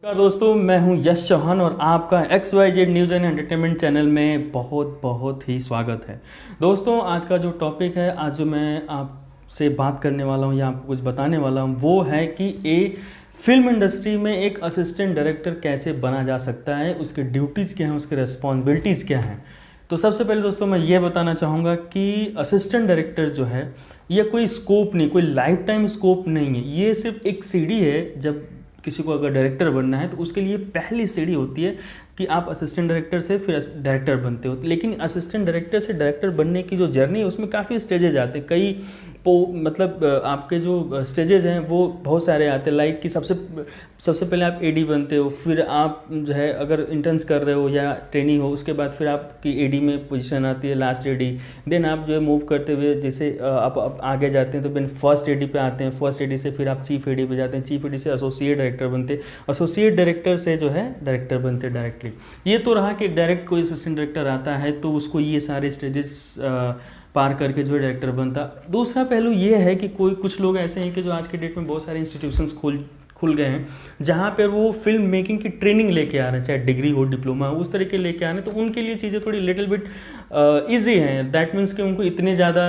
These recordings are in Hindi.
नमस्कार दोस्तों, मैं हूं यश चौहान और आपका XYZ news and entertainment channel में बहुत बहुत ही स्वागत है। दोस्तों, आज का जो टॉपिक है, आज जो मैं आपसे बात करने वाला हूं या आपको कुछ बताने वाला हूं, वो है कि फिल्म इंडस्ट्री में एक असिस्टेंट डायरेक्टर कैसे बना जा सकता है, उसके ड्यूटीज़ क्या हैं, उसके रिस्पॉन्सिबिलिटीज़ क्या हैं। तो सबसे पहले दोस्तों मैं ये बताना चाहूँगा कि असिस्टेंट डायरेक्टर जो है, यह कोई स्कोप नहीं, कोई लाइफ टाइम स्कोप नहीं है। ये सिर्फ एक सीढ़ी है। जब किसी को अगर डायरेक्टर बनना है तो उसके लिए पहली सीढ़ी होती है कि आप असिस्टेंट डायरेक्टर से फिर डायरेक्टर बनते हो। लेकिन असिस्टेंट डायरेक्टर से डायरेक्टर बनने की जो जर्नी है उसमें काफ़ी स्टेजेज आते हैं। कई मतलब आपके जो स्टेजेज हैं वो बहुत सारे आते हैं। लाइक कि सबसे पहले आप एडी बनते हो, फिर आप जो है अगर इंटर्न्स कर रहे हो या ट्रेनिंग हो, उसके बाद फिर आपकी एडी में पोजीशन आती है, लास्ट एडी। देन आप जो है मूव करते हुए जैसे आप आगे जाते हैं तो फिर फर्स्ट एडी पे आते हैं, फर्स्ट एडी से फिर आप चीफ एडी पे जाते हैं, चीफ एडी से एसोसिएट डायरेक्टर बनते हैं, एसोसिएट डायरेक्टर से जो है डायरेक्टर बनते हैं डायरेक्टली। ये तो रहा कि डायरेक्ट कोई असिस्टेंट डायरेक्टर आता है तो उसको ये सारे स्टेजेस पार करके जो है डायरेक्टर बनता। दूसरा पहलू ये है कि कुछ लोग ऐसे हैं कि जो आज के डेट में बहुत सारे इंस्टीट्यूशंस खुल गए हैं जहाँ पर वो फिल्म मेकिंग की ट्रेनिंग लेके आ रहे हैं, चाहे डिग्री हो, डिप्लोमा हो, उस तरीके लेके आ रहे हैं। तो उनके लिए चीज़ें थोड़ी लिटिल बिट ईजी हैं। दैट मीन्स कि उनको इतने ज़्यादा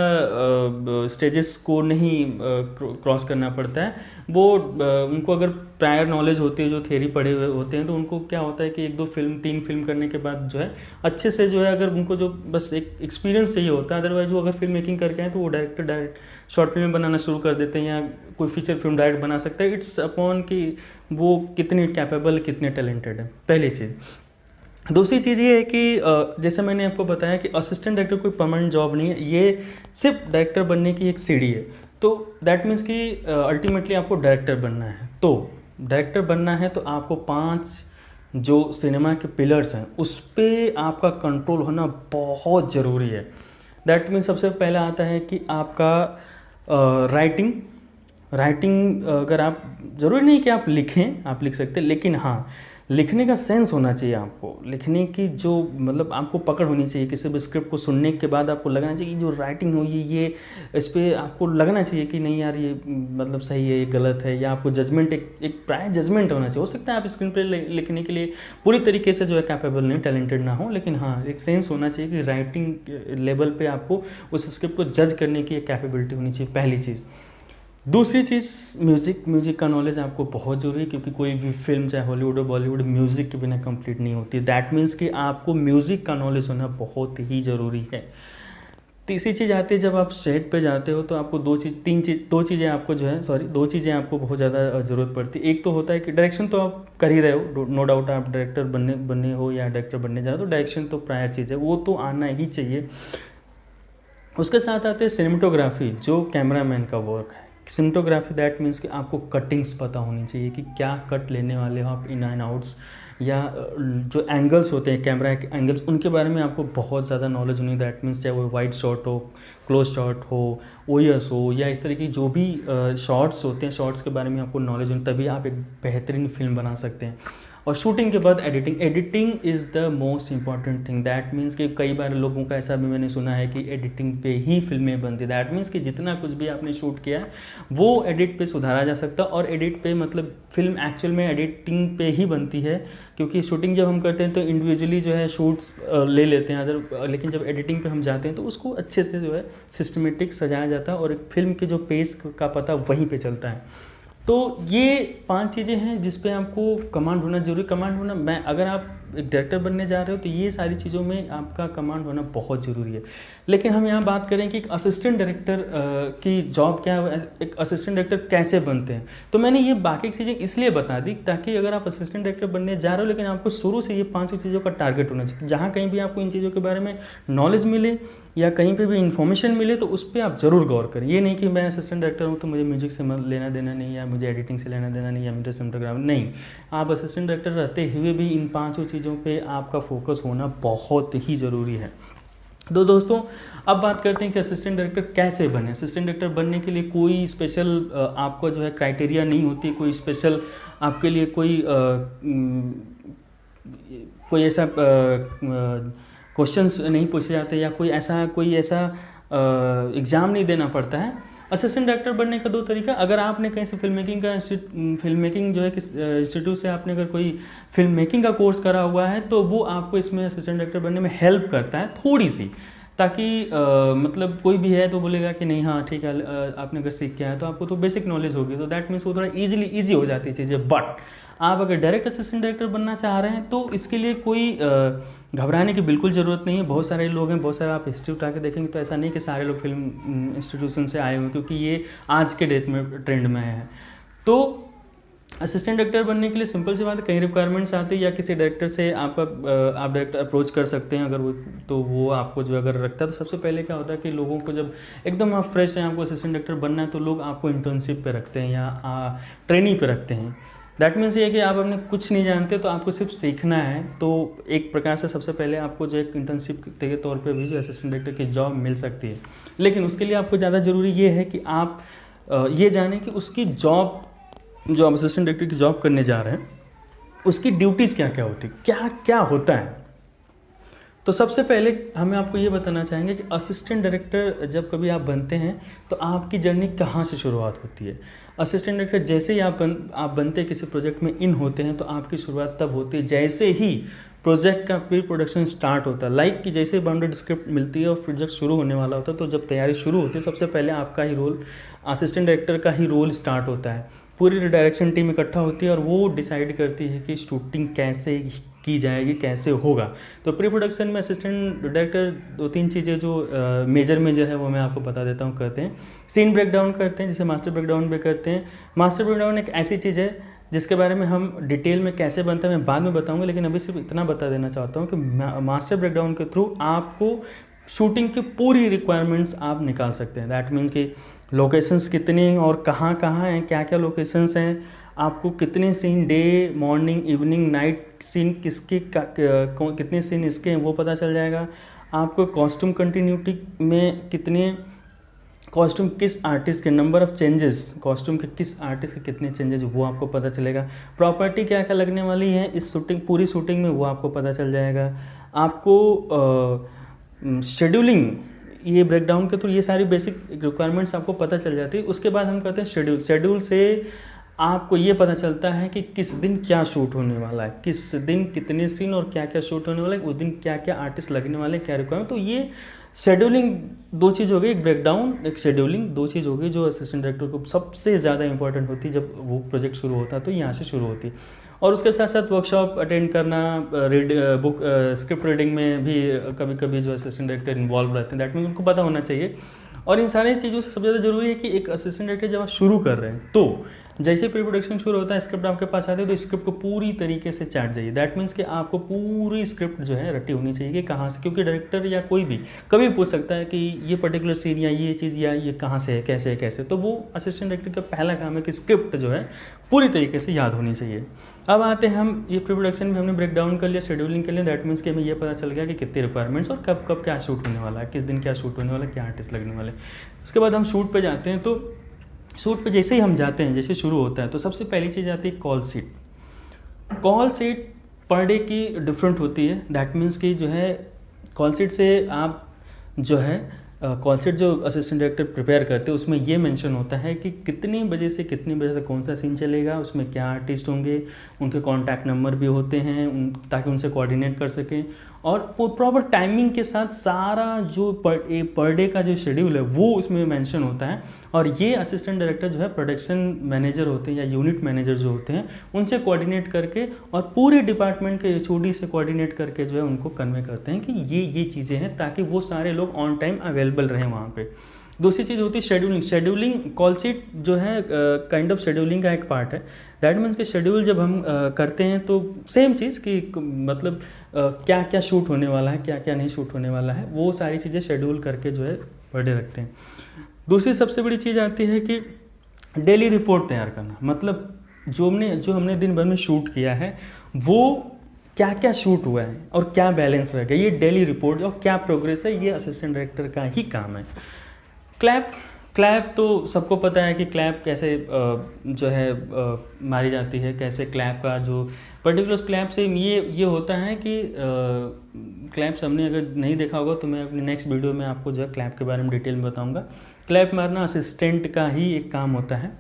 स्टेजेस को नहीं क्रॉस करना पड़ता है। वो उनको अगर प्रायर नॉलेज होती है, जो थ्योरी पढ़े हुए होते हैं, तो उनको क्या होता है कि 1-2 फिल्म 3 फिल्म करने के बाद जो है अच्छे से जो है, अगर उनको जो बस एक एक्सपीरियंस चाहिए होता है, अदरवाइज वो अगर फिल्म मेकिंग करके आए तो वो डायरेक्ट शॉर्ट फिल्म बनाना शुरू कर देते हैं या कोई फीचर फिल्म डायरेक्ट बना सकता है। इट्स अपॉन कि वो कितने कैपेबल, कितने टैलेंटेड है, पहली चीज़। दूसरी चीज़ ये है कि जैसे मैंने आपको बताया कि असिस्टेंट डायरेक्टर कोई परमानेंट जॉब नहीं है, ये सिर्फ डायरेक्टर बनने की एक सीढ़ी है। तो दैट मीन्स कि अल्टीमेटली आपको डायरेक्टर बनना है। तो डायरेक्टर बनना है तो आपको 5 जो सिनेमा के पिलर्स हैं उस पर आपका कंट्रोल होना बहुत ज़रूरी है। दैट मीन्स सबसे पहला आता है कि आपका राइटिंग अगर आप, ज़रूरी नहीं कि आप लिखें, आप लिख सकते हैं, लेकिन हाँ, लिखने का सेंस होना चाहिए आपको। लिखने की जो मतलब आपको पकड़ होनी चाहिए। किसी भी स्क्रिप्ट को सुनने के बाद आपको लगना चाहिए कि जो राइटिंग हो ये इस पर आपको लगना चाहिए कि नहीं यार ये मतलब सही है, ये गलत है, या आपको जजमेंट एक प्रायर जजमेंट होना चाहिए। हो सकता है आप स्क्रीन पर लिखने के लिए पूरी तरीके से जो है कैपेबल नहीं, टैलेंटेड ना हो, लेकिन हाँ एक सेंस होना चाहिए कि राइटिंग लेवल पर आपको उस स्क्रिप्ट को जज करने की एक कैपेबिलिटी होनी चाहिए, पहली चीज़। दूसरी चीज़ म्यूज़िक का नॉलेज आपको बहुत ज़रूरी है, क्योंकि कोई भी फिल्म चाहे हॉलीवुड और बॉलीवुड म्यूज़िक के बिना कंप्लीट नहीं होती। दैट मीन्स कि आपको म्यूज़िक का नॉलेज होना बहुत ही ज़रूरी है। तीसरी चीज़ आती है, जब आप स्टेज पे जाते हो तो आपको दो चीज़ें आपको जो है दो चीज़ें आपको बहुत ज़्यादा ज़रूरत पड़ती है। एक तो होता है कि डायरेक्शन तो आप कर ही रहे हो, नो डाउट, आप डायरेक्टर बनने हो या डायरेक्टर बनने जा रहे हो तो डायरेक्शन तो प्रायर चीज़ है, वो तो आना ही चाहिए। उसके साथ आते हैं सिनेमेटोग्राफी, जो कैमरामैन का वर्क है। सिनेमेटोग्राफी दैट मीन्स कि आपको कटिंग्स पता होनी चाहिए कि क्या कट लेने वाले हो आप, इन एंड आउट्स, या जो एंगल्स होते हैं, कैमरा के एंगल्स, उनके बारे में आपको बहुत ज़्यादा नॉलेज होनी। दैट मीन्स चाहे वो वाइड शॉट हो, क्लोज शॉट हो, ओएस हो, या इस तरह की जो भी शॉट्स होते हैं, शॉट्स के बारे में आपको नॉलेज होनी, तभी आप एक बेहतरीन फिल्म बना सकते हैं। और शूटिंग के बाद editing is the most important thing. That means कि कई बार लोगों का ऐसा भी मैंने सुना है कि एडिटिंग पे ही फिल्में बनती। दैट मीन्स कि जितना कुछ भी आपने शूट किया है वो एडिट पे सुधारा जा सकता है, और एडिट पे मतलब फिल्म एक्चुअल में एडिटिंग पे ही बनती है। क्योंकि शूटिंग जब हम करते हैं तो इंडिविजुअली जो है शूट्स ले लेते हैं लेकिन जब एडिटिंग पे हम जाते हैं तो उसको अच्छे से जो है सिस्टमेटिक सजाया जाता है, और एक फिल्म के जो पेस का पता वहीं पे चलता है। तो ये 5 चीज़ें हैं जिस पे आपको कमांड होना जरूरी। कमांड होना, अगर आप एक डायरेक्टर बनने जा रहे हो तो ये सारी चीज़ों में आपका कमांड होना बहुत ज़रूरी है। लेकिन हम यहाँ बात करें कि एक असिस्टेंट डायरेक्टर की जॉब क्या है, एक असिस्टेंट डायरेक्टर कैसे बनते हैं। तो मैंने ये बाकी चीज़ें इसलिए बता दी ताकि अगर आप असिस्टेंट डायरेक्टर बनने जा रहे हो, लेकिन आपको शुरू से ये 5 चीज़ों का टारगेट होना चाहिए। जहाँ कहीं भी आपको इन चीज़ों के बारे में नॉलेज मिले या कहीं पे भी इन्फॉर्मेशन मिले तो उस पर आप ज़रूर गौर करें। ये नहीं कि मैं असिस्टेंट डायरेक्टर हूँ तो मुझे म्यूजिक से लेना देना नहीं, या मुझे एडिटिंग से लेना देना नहीं, या मुझे सिनेमेटोग्राफी नहीं। आप असिस्टेंट डायरेक्टर रहते हुए भी इन 5 चीज़ों पे आपका फोकस होना बहुत ही ज़रूरी है। तो दोस्तों, अब बात करते हैं कि असिस्टेंट डायरेक्टर कैसे बने। असिस्टेंट डायरेक्टर बनने के लिए कोई स्पेशल आपको जो है क्राइटेरिया नहीं होती, कोई स्पेशल आपके लिए कोई ऐसा क्वेश्चंस नहीं पूछे जाते, या कोई ऐसा एग्ज़ाम नहीं देना पड़ता है। असिस्टेंट डायरेक्टर बनने का दो तरीका, अगर आपने कहीं से फिल्म मेकिंग जो है किस इंस्टीट्यूट से आपने अगर कोई फिल्म मेकिंग का कोर्स करा हुआ है तो वो आपको इसमें असिस्टेंट डायरेक्टर बनने में हेल्प करता है थोड़ी सी, ताकि मतलब कोई भी है तो बोलेगा कि नहीं हाँ ठीक है, आपने अगर सीख के आया तो आपको तो बेसिक नॉलेज होगी, तो दैट मीन्स वो थोड़ा ईजी हो जाती है चीज़ें। बट आप अगर डायरेक्ट असिस्टेंट डायरेक्टर बनना चाह रहे हैं तो इसके लिए कोई घबराने की बिल्कुल ज़रूरत नहीं है। बहुत सारे लोग हैं, बहुत सारे आप हिस्ट्री उठा के देखेंगे तो ऐसा नहीं कि सारे लोग फिल्म इंस्टीट्यूशन से आए हुए, क्योंकि ये आज के डेट में ट्रेंड में आया है। तो असिस्टेंट डायरेक्टर बनने के लिए सिंपल सी बात है, कहीं रिक्वायरमेंट्स आती है या किसी डायरेक्टर से आप डायरेक्ट अप्रोच कर सकते हैं, अगर वो तो वो आपको जो अगर रखता है तो सबसे पहले क्या होता है कि लोगों को जब एकदम आप फ्रेश हैं, आपको असिस्टेंट डायरेक्टर बनना है तो लोग आपको इंटर्नशिप पे रखते हैं या ट्रेनिंग पे रखते हैं। दैट मीन्स ये कि आप अपने कुछ नहीं जानते तो आपको सिर्फ सीखना है, तो एक प्रकार से सबसे पहले आपको जो एक इंटर्नशिप के तौर पे भी जो असिस्टेंट डायरेक्टर की जॉब मिल सकती है। लेकिन उसके लिए आपको ज़्यादा ज़रूरी ये है कि आप ये जानें कि उसकी जॉब, जो आप असिस्टेंट डायरेक्टर की जॉब करने जा रहे हैं, उसकी ड्यूटीज़ क्या क्या होती, क्या क्या होता है। तो सबसे पहले हमें आपको ये बताना चाहेंगे कि असिस्टेंट डायरेक्टर जब कभी आप बनते हैं तो आपकी जर्नी कहाँ से शुरुआत होती है। असिस्टेंट डायरेक्टर जैसे ही आप बनते किसी प्रोजेक्ट में इन होते हैं तो आपकी शुरुआत तब होती है जैसे ही प्रोजेक्ट का प्री प्रोडक्शन स्टार्ट होता है। लाइक कि जैसे बाउंडेड स्क्रिप्ट मिलती है और प्रोजेक्ट शुरू होने वाला होता है, तो जब तैयारी शुरू होती है सबसे पहले आपका ही रोल, असिस्टेंट डायरेक्टर का ही रोल स्टार्ट होता है। पूरी डायरेक्शन टीम इकट्ठा होती है और वो डिसाइड करती है कि शूटिंग कैसे की जाएगी, कैसे होगा। तो प्री प्रोडक्शन में असिस्टेंट डायरेक्टर 2-3 चीज़ें जो मेजर है वो मैं आपको बता देता हूँ। करते हैं सीन ब्रेकडाउन करते हैं, जिसे मास्टर ब्रेकडाउन भी करते हैं। मास्टर ब्रेकडाउन एक ऐसी चीज़ है जिसके बारे में हम डिटेल में कैसे बनता है मैं बाद में बताऊंगा, लेकिन अभी सिर्फ इतना बता देना चाहता हूँ कि मास्टर ब्रेकडाउन के थ्रू आपको शूटिंग की पूरी रिक्वायरमेंट्स आप निकाल सकते हैं। दैट मीन्स कि लोकेशंस कितनी हैं और कहाँ कहाँ हैं, क्या क्या लोकेशंस हैं, आपको कितने scene day, morning, evening, night scene किसके कितने सीन इसके हैं वो पता चल जाएगा। आपको कॉस्ट्यूम कंटिन्यूटी में कितने कॉस्ट्यूम, किस आर्टिस्ट के नंबर ऑफ चेंजेस, कॉस्ट्यूम के किस आर्टिस्ट के कितने चेंजेस वो आपको पता चलेगा। प्रॉपर्टी क्या क्या लगने वाली है इस शूटिंग, पूरी शूटिंग में वो आपको पता चल जाएगा। आपको शेड्यूलिंग, ये ब्रेकडाउन के थ्रू ये सारी बेसिक रिक्वायरमेंट्स आपको पता चल जाती है। उसके बाद हम कहते हैं शेड्यूल। शेड्यूल से आपको ये पता चलता है कि किस दिन क्या शूट होने वाला है, किस दिन कितने सीन और क्या क्या शूट होने वाला है, उस दिन क्या क्या आर्टिस्ट लगने वाले हैं, क्या रिक्वायरमेंट। तो ये शेड्यूलिंग दो चीज़ हो गई, एक ब्रेकडाउन एक शेड्यूलिंग, दो चीज़ हो गई जो असिस्टेंट डायरेक्टर को सबसे ज़्यादा इंपॉर्टेंट होती है जब वो प्रोजेक्ट शुरू होता है, तो यहाँ से शुरू होती है। और उसके साथ साथ वर्कशॉप अटेंड करना, बुक स्क्रिप्ट रीडिंग में भी कभी कभी जो असिस्टेंट डायरेक्टर इन्वॉल्व रहते हैं, दैट मीन्स उनको पता होना चाहिए। और इन सारी चीज़ों से सबसे ज़्यादा जरूरी है कि एक असिस्टेंट डायरेक्टर जब आप शुरू कर रहे हैं तो जैसे प्री प्रोडक्शन शुरू होता है, स्क्रिप्ट आपके पास आती है तो स्क्रिप्ट को पूरी तरीके से चाट जाइए। दैट मीन्स कि आपको पूरी स्क्रिप्ट जो है रटी होनी चाहिए कि कहाँ से, क्योंकि डायरेक्टर या कोई भी कभी पूछ सकता है कि ये पर्टिकुलर सीन या ये चीज़ या ये कहाँ से है, कैसे है, कैसे। तो वो असिस्टेंट डायरेक्टर का पहला काम है कि स्क्रिप्ट जो है पूरी तरीके से याद होनी चाहिए। अब आते हैं हम ये प्री प्रोडक्शन में हमने ब्रेक डाउन कर लिया, शेड्यूलिंग कर लिया। दैट मीन्स कि हमें ये पता चल गया कि कितनी रिक्वायरमेंट्स और कब कब क्या शूट होने वाला है, किस दिन क्या शूट होने वाला है, क्या आर्टिस्ट लगने वाले। उसके बाद हम शूट पे जाते हैं। तो शूट पे जैसे ही हम जाते हैं, जैसे शुरू होता है तो सबसे पहली चीज़ आती है call sheet. Call sheet per day की डिफरेंट होती है। दैट मीन्स कि जो है कॉल शीट से आप जो है कॉल शीट जो असिस्टेंट डायरेक्टर प्रिपेयर करते हैं उसमें ये मेंशन होता है कि कितनी बजे से कितनी बजे से कौन सा सीन चलेगा, उसमें क्या आर्टिस्ट होंगे, उनके कॉन्टैक्ट नंबर भी होते हैं ताकि उनसे कोऑर्डिनेट कर सकें। और प्रॉपर टाइमिंग के साथ सारा जो पर डे का जो शेड्यूल है वो उसमें मेंशन होता है। और ये असिस्टेंट डायरेक्टर जो है प्रोडक्शन मैनेजर होते हैं या यूनिट मैनेजर जो होते हैं उनसे कोऑर्डिनेट करके और पूरे डिपार्टमेंट के एचओडी से कोऑर्डिनेट करके जो है उनको कन्वे करते हैं कि ये चीज़ें हैं ताकि वो सारे लोग ऑन टाइम अवेलेबल रहें वहाँ पे। दूसरी चीज़ होती है शेड्यूलिंग। शेड्यूलिंग कॉल शीट जो है काइंड ऑफ शेड्यूलिंग का एक पार्ट है। दैट मीन्स कि शेड्यूल जब हम करते हैं तो सेम चीज़ कि मतलब क्या क्या शूट होने वाला है, क्या क्या नहीं शूट होने वाला है, वो सारी चीज़ें शेड्यूल करके जो है पर डे रखते हैं। दूसरी सबसे बड़ी चीज़ आती है कि डेली रिपोर्ट तैयार करना। मतलब जो हमने दिन भर में शूट किया है वो क्या क्या शूट हुआ है और क्या बैलेंस रह गया, ये डेली रिपोर्ट और क्या प्रोग्रेस है, ये असिस्टेंट डायरेक्टर का ही काम है। क्लैप तो सबको पता है कि क्लैप कैसे जो है मारी जाती है, कैसे क्लैप का जो पर्टिकुलर क्लैप से ये होता है कि क्लैप्स हमने अगर नहीं देखा होगा तो मैं अपनी नेक्स्ट वीडियो में आपको जो है क्लैप के बारे में डिटेल में बताऊंगा। क्लैप मारना असिस्टेंट का ही एक काम होता है।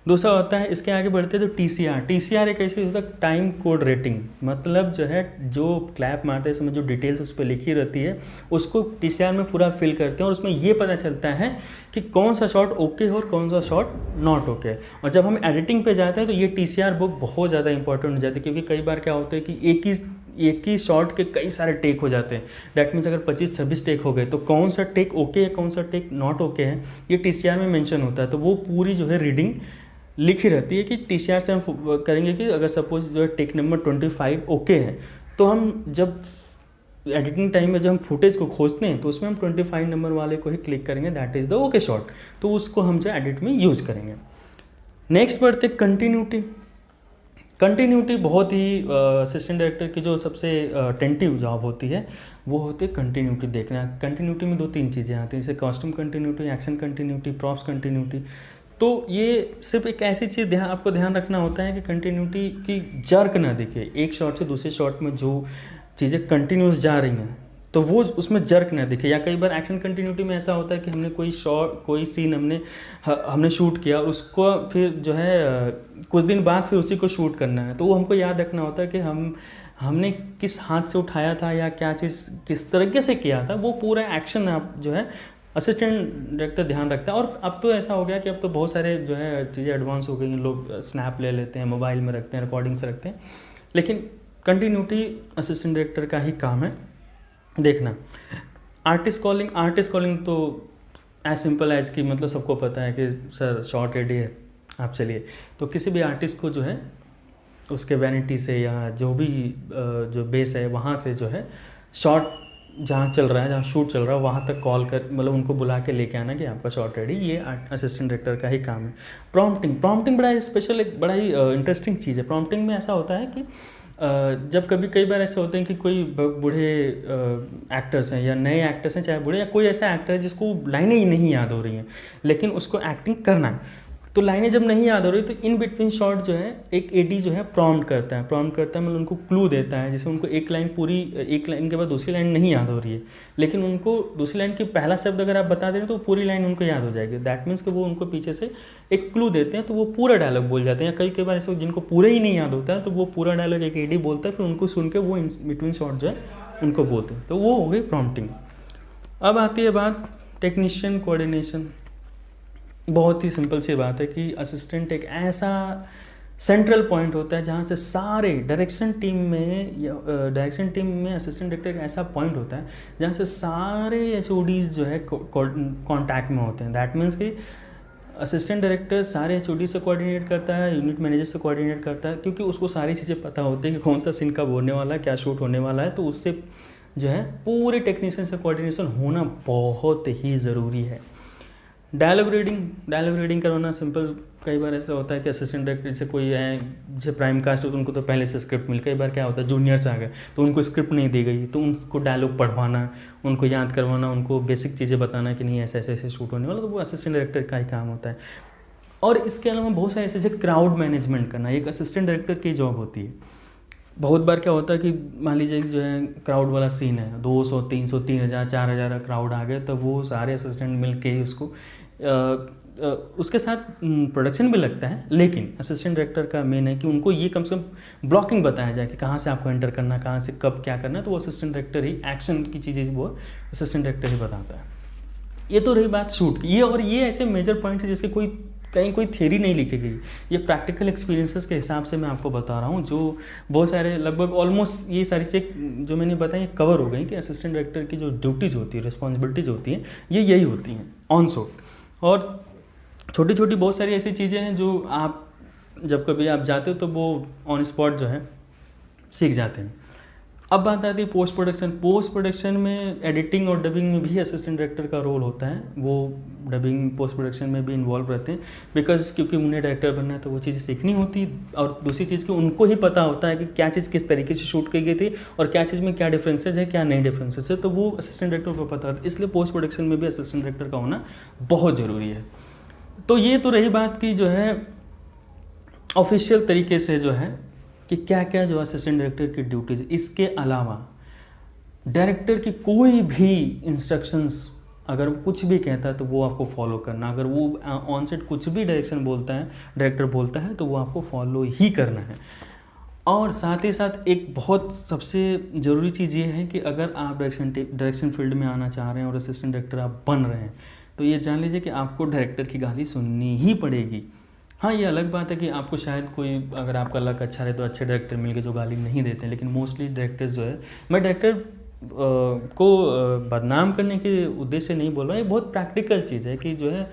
दूसरा होता है, इसके आगे बढ़ते हैं तो TCR एक ऐसी होता है टाइम कोड रेटिंग, मतलब जो है जो क्लैप मारते समय जो डिटेल्स उस पर लिखी रहती है उसको TCR में पूरा फिल करते हैं और उसमें ये पता चलता है कि कौन सा शॉट ओके है और कौन सा शॉट नॉट ओके है। और जब हम एडिटिंग पे जाते हैं तो ये TCR बुक बहुत ज़्यादा इंपॉर्टेंट हो जाती है, क्योंकि कई बार क्या होता है कि एक ही शॉट के कई सारे टेक हो जाते हैं। डैट मीन्स अगर 25-26 टेक हो गए तो कौन सा टेक ओके है कौन सा टेक नॉट ओके है ये TCR में मेंशन होता है। तो वो पूरी जो है रीडिंग लिखी रहती है कि TCR से हम करेंगे कि अगर सपोज जो है टेक नंबर 25 ओके है तो हम जब एडिटिंग टाइम में जब हम फुटेज को खोजते हैं तो उसमें हम 25 नंबर वाले को ही क्लिक करेंगे, that is the okay shot. तो उसको हम जो एडिट में यूज करेंगे। नेक्स्ट बढ़ते कंटिन्यूटी। कंटिन्यूटी बहुत ही असिस्टेंट डायरेक्टर की जो सबसे टेंटिव जॉब होती है वो होती है कंटिन्यूटी देखना। कंटिन्यूटी में 2-3 चीज़ें आती हैं, जैसे costume continuity, action continuity, props continuity. तो ये सिर्फ एक ऐसी चीज़ आपको ध्यान रखना होता है कि कंटिन्यूटी की जर्क ना दिखे, एक शॉट से दूसरे शॉट में जो चीज़ें कंटिन्यूस जा रही हैं तो वो उसमें जर्क ना दिखे। या कई बार एक्शन कंटिन्यूटी में ऐसा होता है कि हमने कोई सीन हमने शूट किया, उसको फिर जो है कुछ दिन बाद फिर उसी को शूट करना है, तो वो हमको याद रखना होता है कि हमने किस हाथ से उठाया था या क्या चीज़ किस तरीके से किया था, वो पूरा एक्शन आप जो है असिस्टेंट डायरेक्टर ध्यान रखता है। और अब तो ऐसा हो गया कि अब तो बहुत सारे जो है चीज़ें एडवांस हो गई हैं, लोग स्नैप ले लेते हैं, मोबाइल में रखते हैं, रिकॉर्डिंग से रखते हैं, लेकिन कंटिन्यूटी असिस्टेंट डायरेक्टर का ही काम है देखना। आर्टिस्ट कॉलिंग तो एज सिंपल एज कि मतलब सबको पता है कि सर शॉट रेडी है आप चलिए, तो किसी भी आर्टिस्ट को जो है उसके वैनिटी से या जो भी जो बेस है वहाँ से जो है शॉट जहाँ चल रहा है, जहाँ शूट चल रहा है वहाँ तक कॉल कर मतलब उनको बुला के लेके आना कि आपका शॉट रेडी, ये असिस्टेंट डायरेक्टर का ही काम है। प्रॉम्प्टिंग बड़ा ही स्पेशल, एक बड़ा ही इंटरेस्टिंग चीज़ है। प्रॉम्प्टिंग में ऐसा होता है कि जब कई बार ऐसे होते हैं कि कोई बूढ़े एक्टर्स हैं या नए एक्टर्स हैं, चाहे बूढ़े या कोई ऐसा एक्टर है जिसको लाइनें ही नहीं याद हो रही हैं लेकिन उसको एक्टिंग करना है, तो लाइनें जब नहीं याद हो रही तो इन बिटवीन शॉट जो है एक AD जो है प्रॉम्प्ट करता है मतलब उनको क्लू देता है। जैसे उनको एक लाइन के बाद दूसरी लाइन नहीं याद हो रही है लेकिन उनको दूसरी लाइन की पहला शब्द अगर आप बता दें तो पूरी लाइन उनको याद हो जाएगी। दैट मीन्स कि वो उनको पीछे से एक क्लू देते हैं तो वो पूरा डायलॉग बोल जाते हैं। कई बार ऐसे जिनको पूरा ही नहीं याद होता है तो वो पूरा डायलॉग एक AD बोलता है, फिर उनको सुन के वो इन बिटवीन शॉट जो है उनको बोलते हैं, तो वो हो गई प्रॉम्प्टिंग। अब आती है बात टेक्नीशियन कोऑर्डिनेशन। बहुत ही सिंपल सी बात है कि असिस्टेंट एक ऐसा सेंट्रल पॉइंट होता है जहाँ से सारे डायरेक्शन टीम में असिस्टेंट डायरेक्टर एक ऐसा पॉइंट होता है जहाँ से सारे HODs जो है कॉन्टैक्ट में होते हैं। दैट मीन्स कि असिस्टेंट डायरेक्टर सारे HOD से कोऑर्डिनेट करता है, यूनिट मैनेजर से कोऑर्डिनेट करता है, क्योंकि उसको सारी चीज़ें पता होती है कि कौन सा सीन कब होने वाला है, क्या शूट होने वाला है। तो उससे जो है पूरे टेक्नीशियन से कोऑर्डिनेशन होना बहुत ही ज़रूरी है। डायलॉग रीडिंग करवाना सिंपल। कई बार ऐसा होता है कि असिस्टेंट डायरेक्टर से कोई है जैसे प्राइम कास्ट हो तो उनको तो पहले से स्क्रिप्ट मिल, कई बार क्या होता है जूनियर्स आ गए तो उनको स्क्रिप्ट नहीं दी गई तो उनको डायलॉग पढ़वाना, उनको याद करवाना, उनको बेसिक चीज़ें बताना कि नहीं ऐसे ऐसे शूट होने वाला, तो वो असिस्टेंट डायरेक्टर का ही काम होता है। और इसके अलावा बहुत सारे ऐसे क्राउड मैनेजमेंट करना एक असिस्टेंट डायरेक्टर की जॉब होती है। बहुत बार क्या होता है कि मान लीजिए जो है क्राउड वाला सीन है, 200, 300, 3000, 4000 क्राउड आ गए, तब वो सारे असिस्टेंट मिल के उसको उसके साथ प्रोडक्शन भी लगता है, लेकिन असिस्टेंट डायरेक्टर का मेन है कि उनको ये कम से कम ब्लॉकिंग बताया जाए कि कहाँ से आपको एंटर करना, कहाँ से कब क्या करना है, तो वो असिस्टेंट डायरेक्टर ही एक्शन की चीज़ें वो असिस्टेंट डायरेक्टर ही बताता है। ये तो रही बात शूट की। ये ऐसे मेजर पॉइंट्स हैं जिसके कहीं कोई थ्योरी नहीं लिखी गई, ये प्रैक्टिकल एक्सपीरियंसेस के हिसाब से मैं आपको बता रहा हूँ, जो बहुत सारे लगभग ऑलमोस्ट ये सारी चीज़ें जो मैंने बताई कवर हो गई कि असिस्टेंट डायरेक्टर की जो ड्यूटीज़ होती है, रिस्पॉन्सिबिलिटीज़ होती हैं, ये यही होती हैं ऑन शूट। और छोटी छोटी बहुत सारी ऐसी चीज़ें हैं जो आप जब कभी आप जाते हो तो वो ऑन स्पॉट जो है सीख जाते हैं। अब बात आती है पोस्ट प्रोडक्शन में एडिटिंग और डबिंग में भी असिस्टेंट डायरेक्टर का रोल होता है। वो डबिंग पोस्ट प्रोडक्शन में भी इन्वॉल्व रहते हैं क्योंकि उन्हें डायरेक्टर बनना है तो वो चीज़ें सीखनी होती। और दूसरी चीज़ कि उनको ही पता होता है कि क्या चीज़ किस तरीके से शूट की गई थी और क्या चीज़ में क्या डिफरेंसेस है, क्या नहीं डिफरेंसेस है, तो वो असिस्टेंट डायरेक्टर को पता होता है। इसलिए पोस्ट प्रोडक्शन में भी असिस्टेंट डायरेक्टर का होना बहुत ज़रूरी है। तो ये तो रही बात की जो है ऑफिशियल तरीके से जो है कि क्या क्या जो असिस्टेंट डायरेक्टर की ड्यूटीज। इसके अलावा डायरेक्टर की कोई भी इंस्ट्रक्शंस अगर वो कुछ भी कहता है तो वो आपको फॉलो करना। अगर वो ऑन सेट कुछ भी डायरेक्शन बोलता है, डायरेक्टर बोलता है, तो वो आपको फॉलो ही करना है। और साथ ही साथ एक बहुत सबसे ज़रूरी चीज़ ये है कि अगर आप डायरेक्शन फील्ड में आना चाह रहे हैं और असिस्टेंट डायरेक्टर आप बन रहे हैं, तो ये जान लीजिए कि आपको डायरेक्टर की गाली सुननी ही पड़ेगी। हाँ, ये अलग बात है कि आपको शायद कोई, अगर आपका लक अच्छा रहे तो अच्छे डायरेक्टर मिल गए जो गाली नहीं देते हैं, लेकिन मोस्टली डायरेक्टर्स जो है, मैं डायरेक्टर को बदनाम करने के उद्देश्य से नहीं बोल रहा, ये बहुत प्रैक्टिकल चीज़ है कि जो है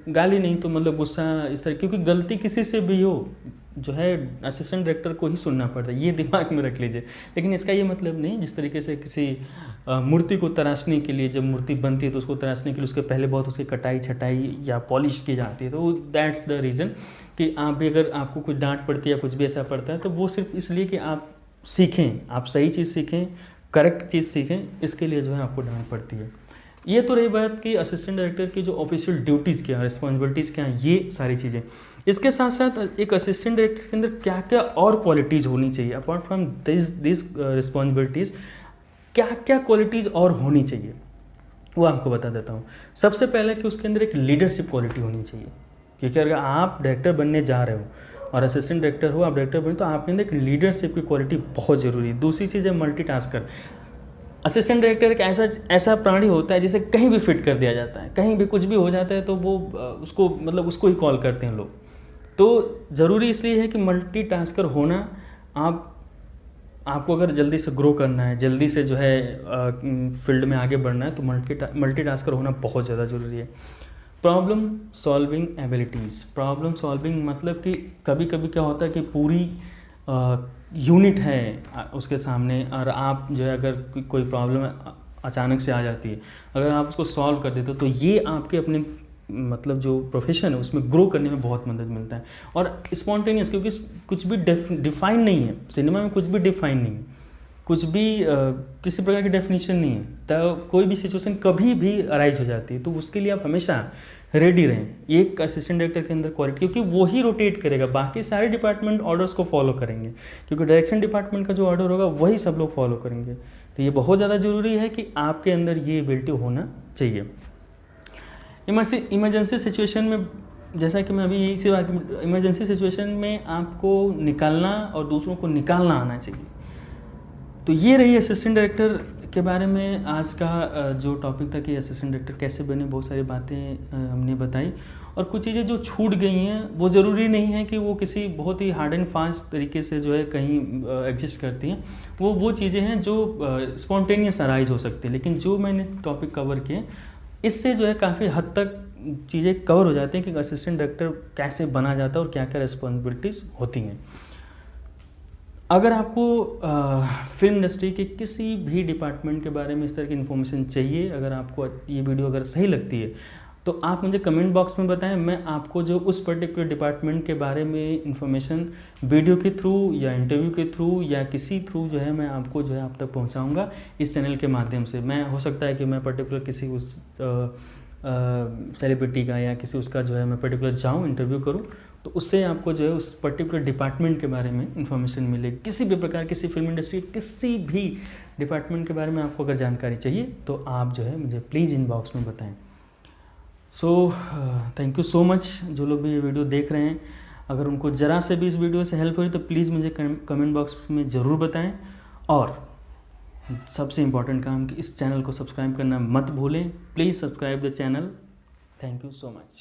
गाली नहीं तो मतलब गुस्सा इस तरह, क्योंकि गलती किसी से भी हो जो है असिस्टेंट डायरेक्टर को ही सुनना पड़ता है, ये दिमाग में रख लीजिए। लेकिन इसका ये मतलब नहीं जिस तरीके से किसी मूर्ति को तराशने के लिए, जब मूर्ति बनती है तो उसको तराशने के लिए उसके पहले बहुत उसकी कटाई छटाई या पॉलिश की जाती है, तो दैट्स द रीज़न कि आप भी अगर आपको कुछ डांट पड़ती है या कुछ भी ऐसा पड़ता है तो वो सिर्फ इसलिए कि आप सीखें, आप सही चीज़ सीखें, करेक्ट चीज़ सीखें, इसके लिए जो है आपको डांट पड़ती है। ये तो रही बात कि असिस्टेंट डायरेक्टर की जो ऑफिशियल ड्यूटीज़ क्या, रिस्पॉन्सिबिलिटीज़ क्या हैं, ये सारी चीज़ें। इसके साथ साथ एक असिस्टेंट डायरेक्टर के अंदर क्या क्या और क्वालिटीज़ होनी चाहिए, अपार्ट फ्रॉम दिस रिस्पॉन्सिबिलिटीज़ क्या क्या क्वालिटीज़ और होनी चाहिए, वो आपको बता देता हूँ। सबसे पहले कि उसके अंदर एक लीडरशिप क्वालिटी होनी चाहिए, क्योंकि अगर आप डायरेक्टर बनने जा रहे हो और असिस्टेंट डायरेक्टर हो, आप डायरेक्टर बने, तो आपके अंदर एक लीडरशिप की क्वालिटी बहुत ज़रूरी है। दूसरी चीज़ है मल्टीटास्कर। असिस्टेंट डायरेक्टर एक ऐसा प्राणी होता है जिसे कहीं भी फिट कर दिया जाता है, कहीं भी कुछ भी हो जाता है तो वो उसको मतलब उसको ही कॉल करते हैं लोग। तो ज़रूरी इसलिए है कि मल्टीटास्कर होना, आपको अगर जल्दी से ग्रो करना है, जल्दी से जो है फील्ड में आगे बढ़ना है, तो मल्टीटास्कर होना बहुत ज़्यादा ज़रूरी है। Problem solving abilities. Problem solving मतलब कि कभी कभी क्या होता है कि पूरी यूनिट है उसके सामने और आप जो है अगर कोई प्रॉब्लम अचानक से आ जाती है, अगर आप उसको सॉल्व कर देते हो तो ये आपके अपने मतलब जो प्रोफेशन है उसमें ग्रो करने में बहुत मदद मिलता है। और स्पॉन्टेनियस, क्योंकि कुछ भी डिफाइन नहीं है सिनेमा में, कुछ भी डिफाइन नहीं है, कुछ भी किसी प्रकार की डेफिनेशन नहीं है, तो कोई भी सिचुएशन कभी भी अराइज हो जाती है, तो उसके लिए आप हमेशा रेडी रहें। एक असिस्टेंट डायरेक्टर के अंदर क्वालिटी, क्योंकि वो ही रोटेट करेगा, बाकी सारे डिपार्टमेंट ऑर्डर्स को फॉलो करेंगे, क्योंकि डायरेक्शन डिपार्टमेंट का जो ऑर्डर होगा वही सब लोग फॉलो करेंगे। तो ये बहुत ज़्यादा ज़रूरी है कि आपके अंदर ये एबिलिटी होना चाहिए। इमरजेंसी सिचुएशन में, जैसा कि मैं अभी यही से बात, इमरजेंसी सिचुएशन में आपको निकालना और दूसरों को निकालना आना चाहिए। तो ये रही असिस्टेंट डायरेक्टर के बारे में आज का जो टॉपिक था कि असिस्टेंट डायरेक्टर कैसे बने। बहुत सारी बातें हमने बताई, और कुछ चीज़ें जो छूट गई हैं वो ज़रूरी नहीं है कि वो किसी बहुत ही हार्ड एंड फास्ट तरीके से जो है कहीं एग्जिस्ट करती हैं। वो चीज़ें हैं जो स्पॉन्टेनियस अराइज हो सकती है, लेकिन जो मैंने टॉपिक कवर किए इससे जो है काफ़ी हद तक चीज़ें कवर हो जाती हैं कि असिस्टेंट डायरेक्टर कैसे बना जाता है और क्या क्या रिस्पॉन्सिबिलिटीज़ होती हैं। अगर आपको फिल्म इंडस्ट्री के किसी भी डिपार्टमेंट के बारे में इस तरह की इन्फॉर्मेशन चाहिए, अगर आपको ये वीडियो अगर सही लगती है तो आप मुझे कमेंट बॉक्स में बताएं, मैं आपको जो उस पर्टिकुलर डिपार्टमेंट के बारे में इन्फॉर्मेशन वीडियो के थ्रू या इंटरव्यू के थ्रू या किसी थ्रू जो है मैं आपको जो है आप तक पहुंचाऊंगा इस चैनल के माध्यम से। मैं हो सकता है कि मैं पर्टिकुलर किसी उस सेलिब्रिटी का या किसी उसका जो है मैं पर्टिकुलर जाऊँ इंटरव्यू करूँ, तो उससे आपको जो है उस पर्टिकुलर डिपार्टमेंट के बारे में इन्फॉर्मेशन मिलेगी। किसी भी प्रकार, किसी फिल्म इंडस्ट्री किसी भी डिपार्टमेंट के बारे में आपको अगर जानकारी चाहिए तो आप जो है मुझे प्लीज़ इनबॉक्स में बताएं। So thank you so much. जो लोग भी ये वीडियो देख रहे हैं, अगर उनको ज़रा से भी इस वीडियो से हेल्प हुई तो प्लीज़ मुझे कमेंट बॉक्स में ज़रूर बताएं। और सबसे इम्पॉर्टेंट काम कि इस चैनल को सब्सक्राइब करना मत भूलें। Please subscribe the channel. Thank you so much.